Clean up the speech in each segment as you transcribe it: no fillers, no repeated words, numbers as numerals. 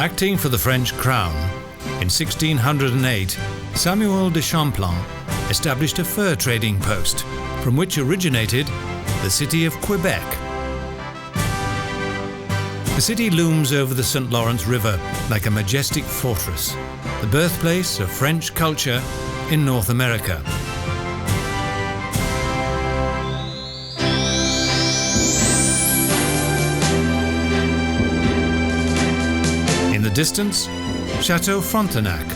Acting for the French crown, in 1608, Samuel de Champlain established a fur trading post, from which originated the city of Quebec. The city looms over the St. Lawrence River like a majestic fortress, the birthplace of French culture in North America. In the distance, Chateau Frontenac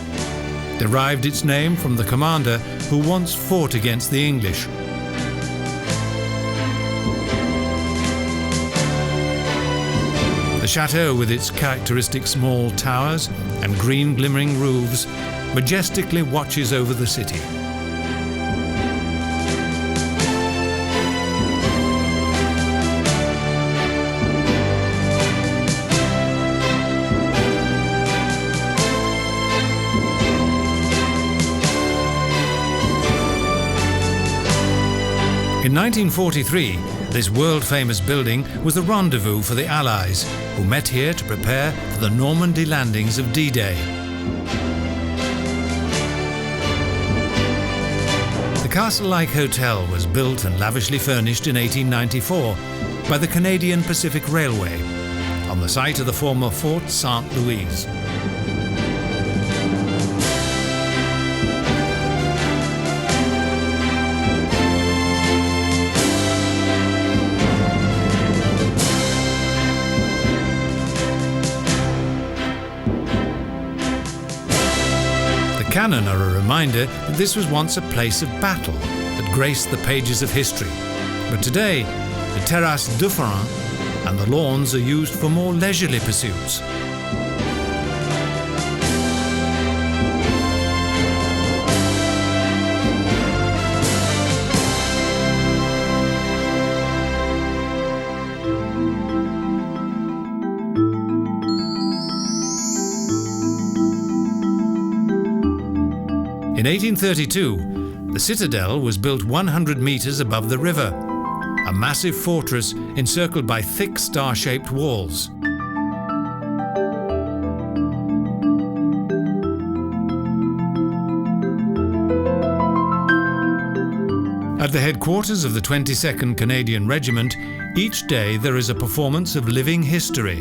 derived its name from the commander who once fought against the English. The chateau, with its characteristic small towers and green glimmering roofs, majestically watches over the city. In 1943, this world-famous building was the rendezvous for the Allies, who met here to prepare for the Normandy Landings of D-Day. The castle-like hotel was built and lavishly furnished in 1894 by the Canadian Pacific Railway, on the site of the former Fort St. Louis. The cannon are a reminder that this was once a place of battle that graced the pages of history. But today, the terrasse différente and the lawns are used for more leisurely pursuits. In 1832, the citadel was built 100 meters above the river, a massive fortress encircled by thick star-shaped walls. At the headquarters of the 22nd Canadian Regiment, each day there is a performance of living history.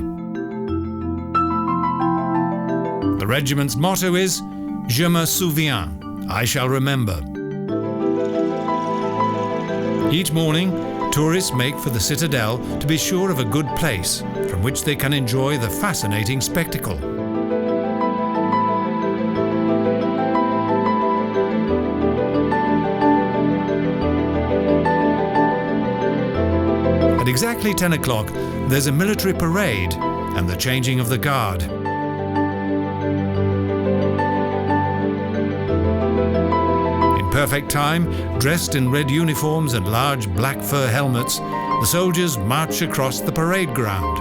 The regiment's motto is "Je me souviens," I shall remember. Each morning, tourists make for the citadel to be sure of a good place from which they can enjoy the fascinating spectacle. At exactly 10 o'clock, there's a military parade and the changing of the guard. Perfect time, dressed in red uniforms and large black fur helmets, the soldiers march across the parade ground.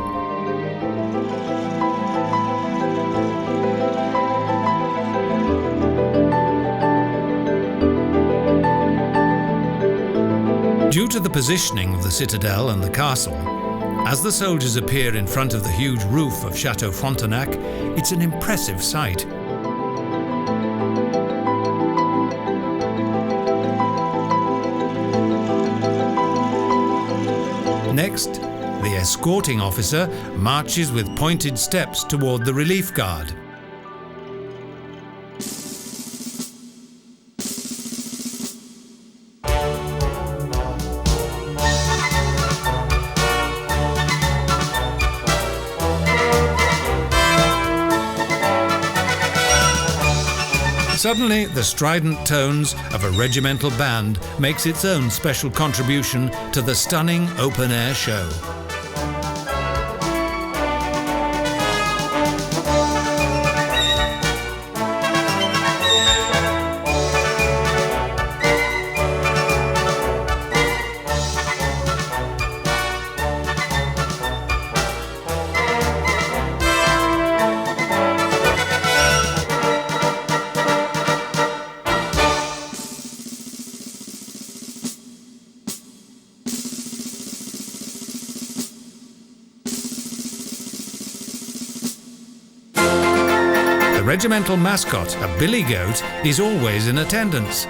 Due to the positioning of the citadel and the castle, as the soldiers appear in front of the huge roof of Chateau Frontenac, it's an impressive sight. Next, the escorting officer marches with pointed steps toward the relief guard. Suddenly, the strident tones of a regimental band makes its own special contribution to the stunning open-air show. The regimental mascot, a billy goat, is always in attendance.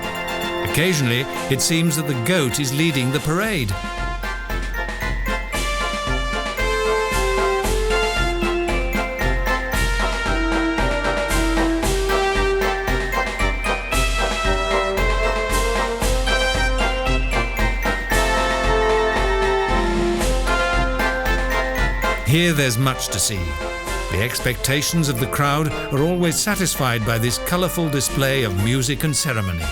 Occasionally, it seems that the goat is leading the parade. Here there's much to see. The expectations of the crowd are always satisfied by this colourful display of music and ceremony.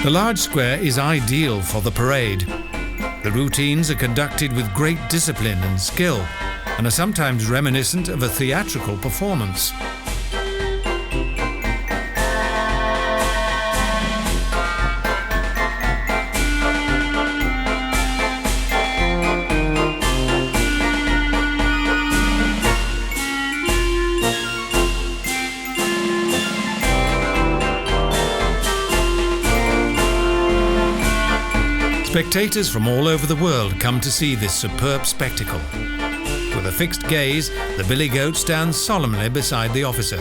The large square is ideal for the parade. The routines are conducted with great discipline and skill, and are sometimes reminiscent of a theatrical performance. Spectators from all over the world come to see this superb spectacle. With a fixed gaze, the billy goat stands solemnly beside the officer.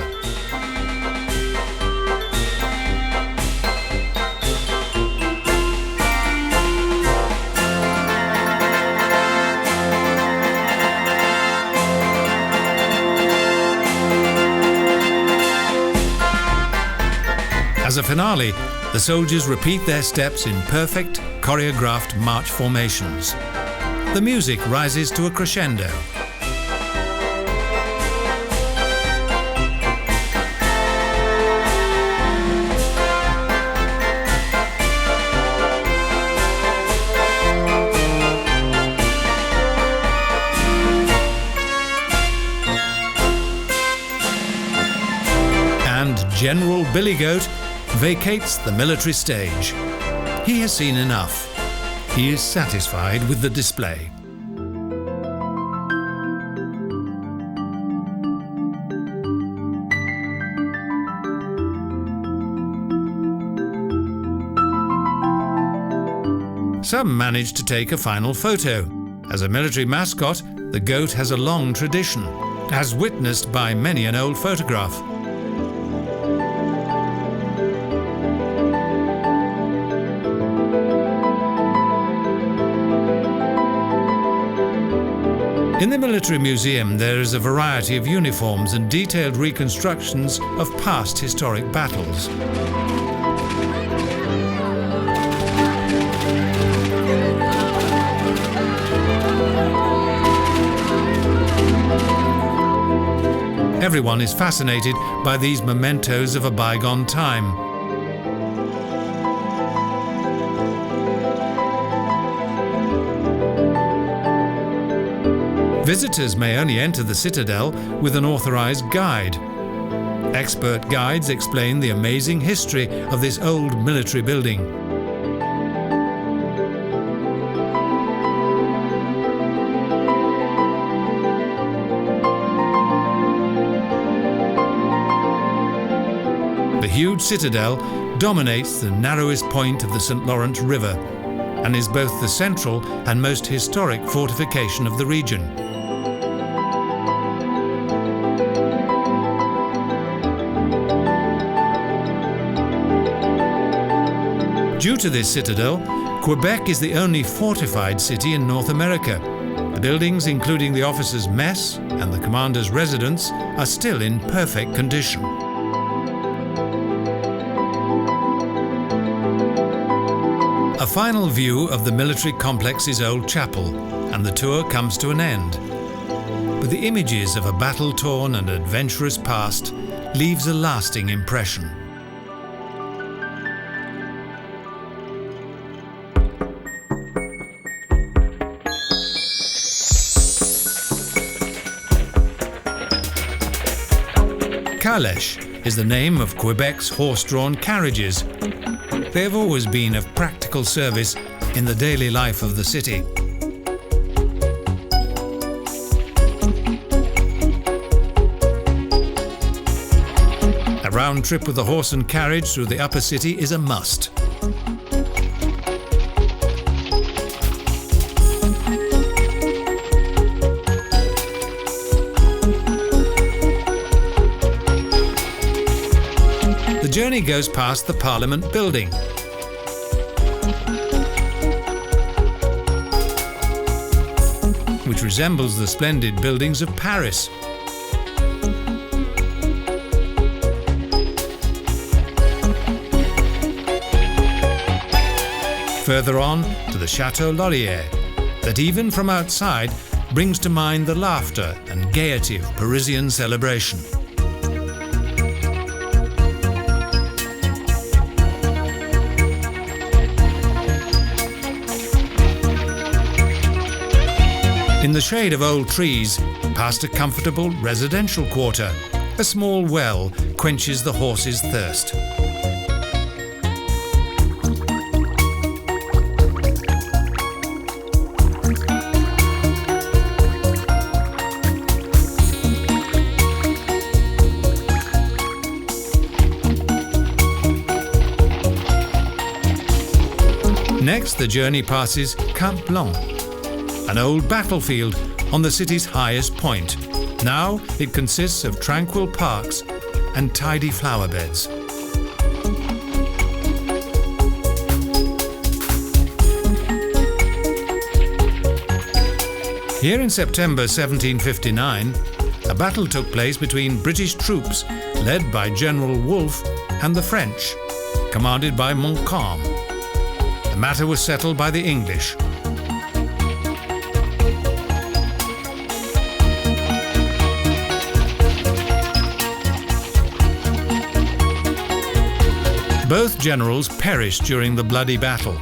As a finale, the soldiers repeat their steps in perfect, choreographed march formations. The music rises to a crescendo. And General Billy Goat vacates the military stage. He has seen enough. He is satisfied with the display. Some manage to take a final photo. As a military mascot, the goat has a long tradition, as witnessed by many an old photograph. In the Military Museum, there is a variety of uniforms and detailed reconstructions of past historic battles. Everyone is fascinated by these mementos of a bygone time. Visitors may only enter the citadel with an authorized guide. Expert guides explain the amazing history of this old military building. The huge citadel dominates the narrowest point of the St. Lawrence River and is both the central and most historic fortification of the region. Due to this citadel, Quebec is the only fortified city in North America. The buildings, including the officers' mess and the commander's residence, are still in perfect condition. A final view of the military complex's old chapel, and the tour comes to an end. But the images of a battle-torn and adventurous past leaves a lasting impression. Calèche is the name of Quebec's horse-drawn carriages. they have always been of practical service in the daily life of the city. A round trip with a horse and carriage through the upper city is a must. The journey goes past the Parliament building, which resembles the splendid buildings of Paris. Further on to the Chateau Laurier, that even from outside brings to mind the laughter and gaiety of Parisian celebration. In the shade of old trees, past a comfortable residential quarter, a small well quenches the horse's thirst. Next, the journey passes Champlain, an old battlefield on the city's highest point. Now it consists of tranquil parks and tidy flower beds. Here in September 1759, a battle took place between British troops led by General Wolfe and the French, commanded by Montcalm. The matter was settled by the English. Both generals perished during the bloody battle.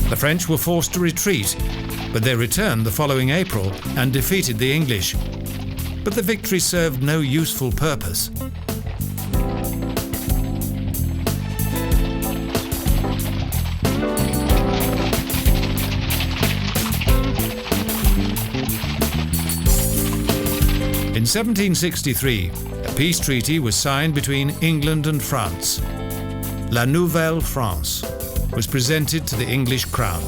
The French were forced to retreat, but they returned the following April and defeated the English. But the victory served no useful purpose. In 1763, a peace treaty was signed between England and France. La Nouvelle France was presented to the English crown.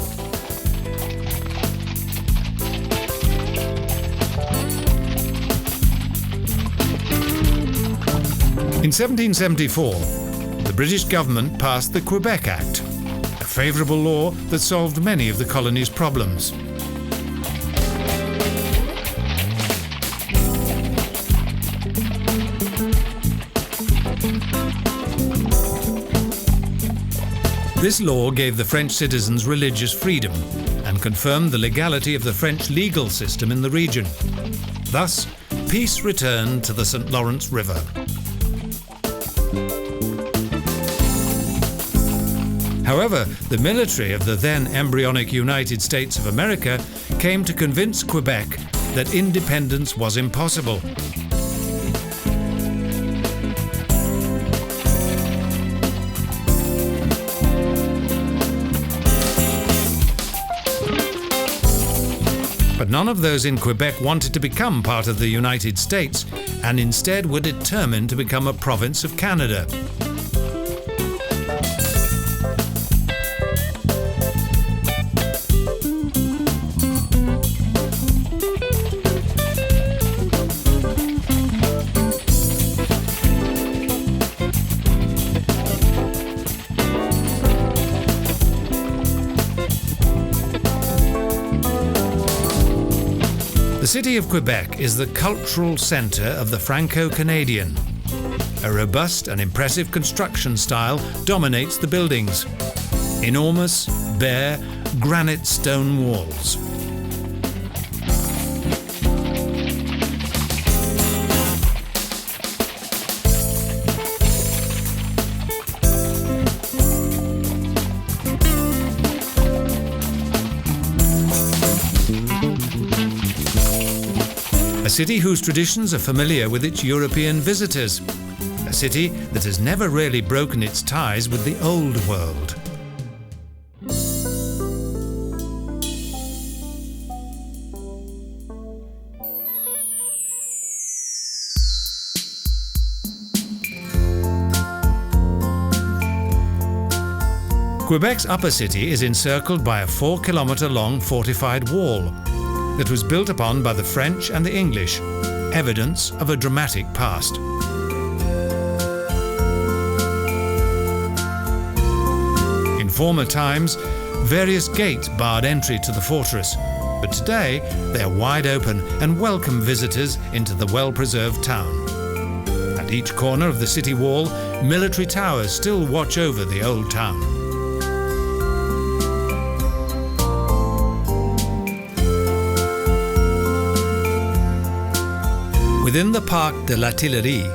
In 1774, the British government passed the Quebec Act, a favourable law that solved many of the colony's problems. This law gave the French citizens religious freedom and confirmed the legality of the French legal system in the region. Thus, peace returned to the St. Lawrence River. However, the military of the then embryonic United States of America came to convince Quebec that independence was impossible. But none of those in Quebec wanted to become part of the United States, and instead were determined to become a province of Canada. The city of Quebec is the cultural centre of the Franco-Canadian. A robust and impressive construction style dominates the buildings. Enormous, bare, granite stone walls. A city whose traditions are familiar with its European visitors. A city that has never really broken its ties with the old world. Quebec's upper city is encircled by a 4-kilometre-long fortified wall that was built upon by the French and the English, evidence of a dramatic past. In former times, various gates barred entry to the fortress, but today they are wide open and welcome visitors into the well-preserved town. At each corner of the city wall, military towers still watch over the old town. Within the Parc de l'Artillerie,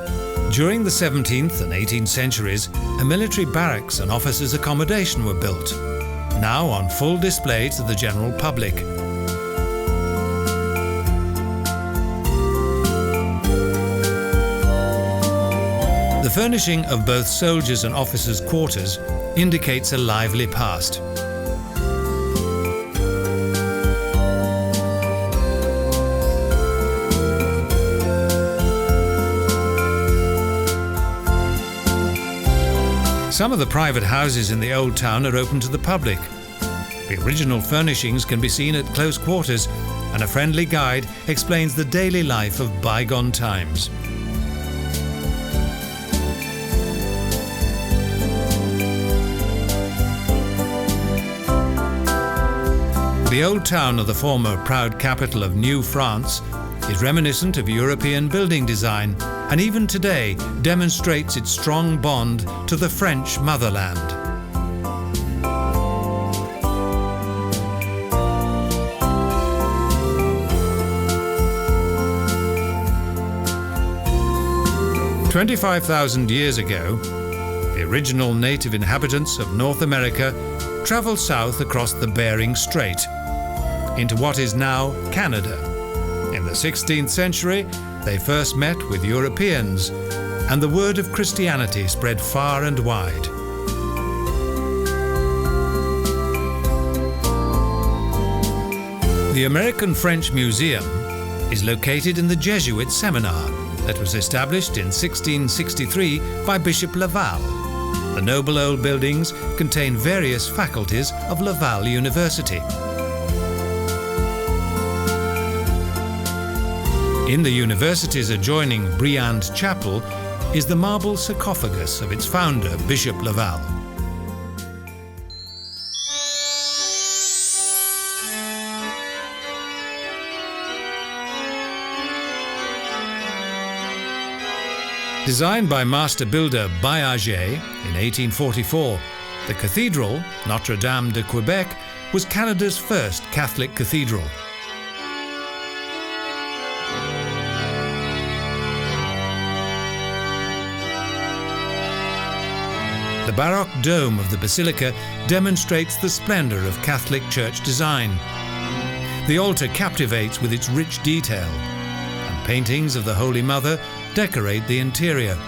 during the 17th and 18th centuries, a military barracks and officers' accommodation were built, now on full display to the general public. The furnishing of both soldiers' and officers' quarters indicates a lively past. Some of the private houses in the old town are open to the public. The original furnishings can be seen at close quarters, and a friendly guide explains the daily life of bygone times. The old town of the former proud capital of New France is reminiscent of European building design, and even today demonstrates its strong bond to the French motherland. "25,000 years ago, the original native inhabitants of North America travelled south across the Bering Strait into what is now Canada. In the 16th century, they first met with Europeans, and the word of Christianity spread far and wide. The American French Museum is located in the Jesuit seminar that was established in 1663 by Bishop Laval. The noble old buildings contain various faculties of Laval University. In the university's adjoining Briand Chapel is the marble sarcophagus of its founder, Bishop Laval. Designed by master builder Baillarger in 1844, the cathedral, Notre Dame de Québec, was Canada's first Catholic cathedral. The Baroque dome of the basilica demonstrates the splendour of Catholic church design. The altar captivates with its rich detail, and paintings of the Holy Mother decorate the interior.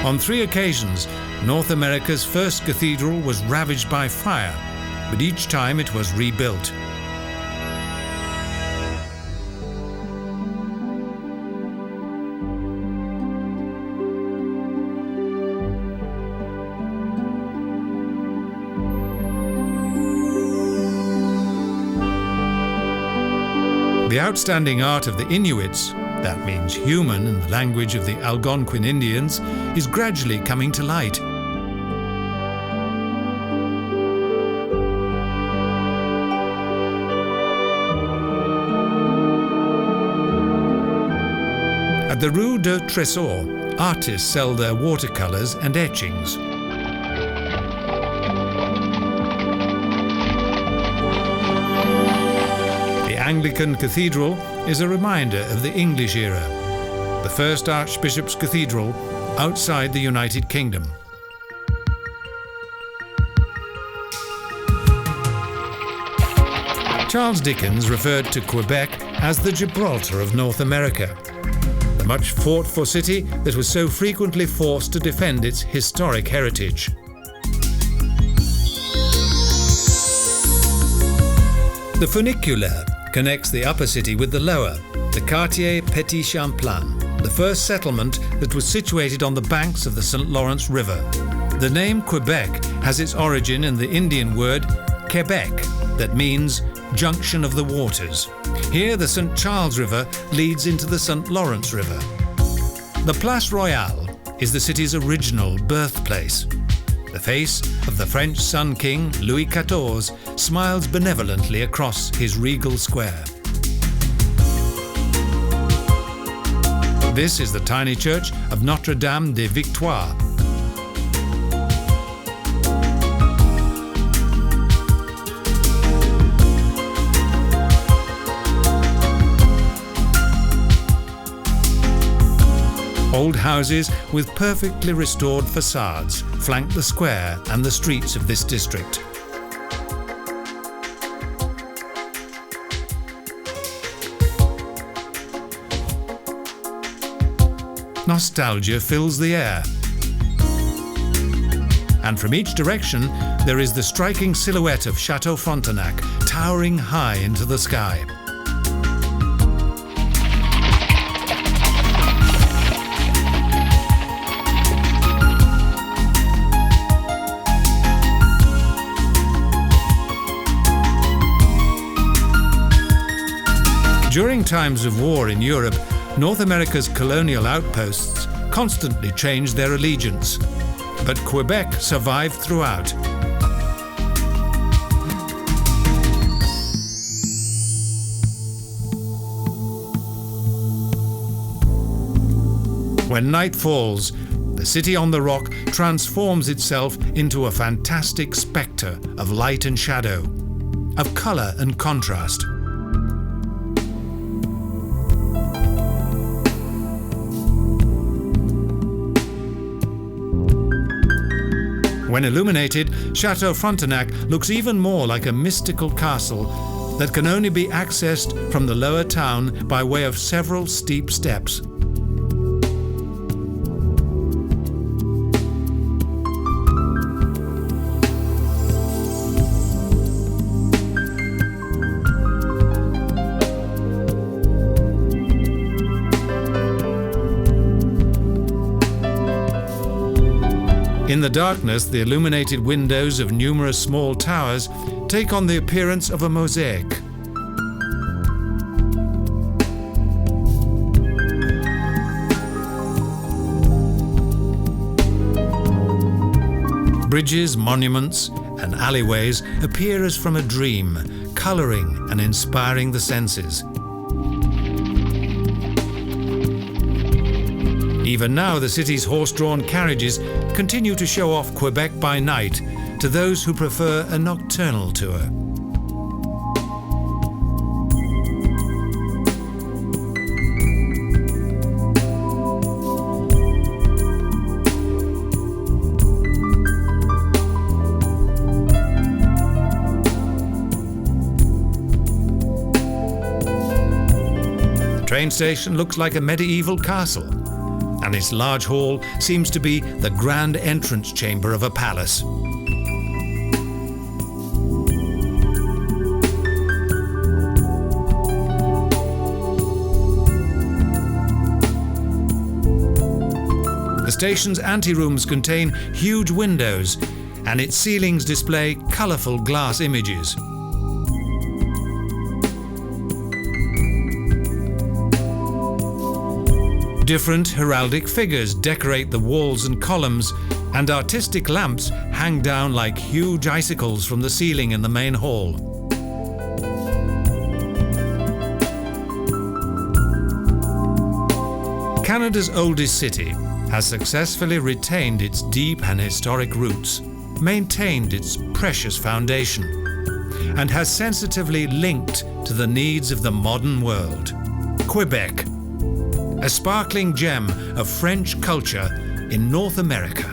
On 3 occasions, North America's first cathedral was ravaged by fire, but each time it was rebuilt. The outstanding art of the Inuits, that means human in the language of the Algonquin Indians, is gradually coming to light. At the Rue de Trésor, artists sell their watercolours and etchings. The Anglican Cathedral is a reminder of the English era, the first Archbishop's Cathedral outside the United Kingdom. Charles Dickens referred to Quebec as the Gibraltar of North America, the much fought for city that was so frequently forced to defend its historic heritage. The funicular connects the upper city with the lower, the Quartier Petit Champlain, the first settlement that was situated on the banks of the St. Lawrence River. The name Quebec has its origin in the Indian word Quebec, that means junction of the waters. Here the St. Charles River leads into the St. Lawrence River. The Place Royale is the city's original birthplace. The face of the French Sun King, Louis XIV, smiles benevolently across his regal square. This is the tiny church of Notre-Dame des Victoires. Old houses with perfectly restored facades flank the square and the streets of this district. Nostalgia fills the air. And from each direction, there is the striking silhouette of Chateau Frontenac towering high into the sky. During times of war in Europe, North America's colonial outposts constantly changed their allegiance, but Quebec survived throughout. When night falls, the city on the rock transforms itself into a fantastic spectre of light and shadow, of colour and contrast. When illuminated, Chateau Frontenac looks even more like a mystical castle that can only be accessed from the lower town by way of several steep steps. In the darkness, the illuminated windows of numerous small towers take on the appearance of a mosaic. Bridges, monuments, and alleyways appear as from a dream, colouring and inspiring the senses. Even now, the city's horse-drawn carriages continue to show off Quebec by night to those who prefer a nocturnal tour. The train station looks like a medieval castle, and its large hall seems to be the grand entrance chamber of a palace. The station's anterooms contain huge windows, and its ceilings display colourful glass images. Different heraldic figures decorate the walls and columns, and artistic lamps hang down like huge icicles from the ceiling in the main hall. Canada's oldest city has successfully retained its deep and historic roots, maintained its precious foundation, and has sensitively linked to the needs of the modern world. Quebec, a sparkling gem of French culture in North America.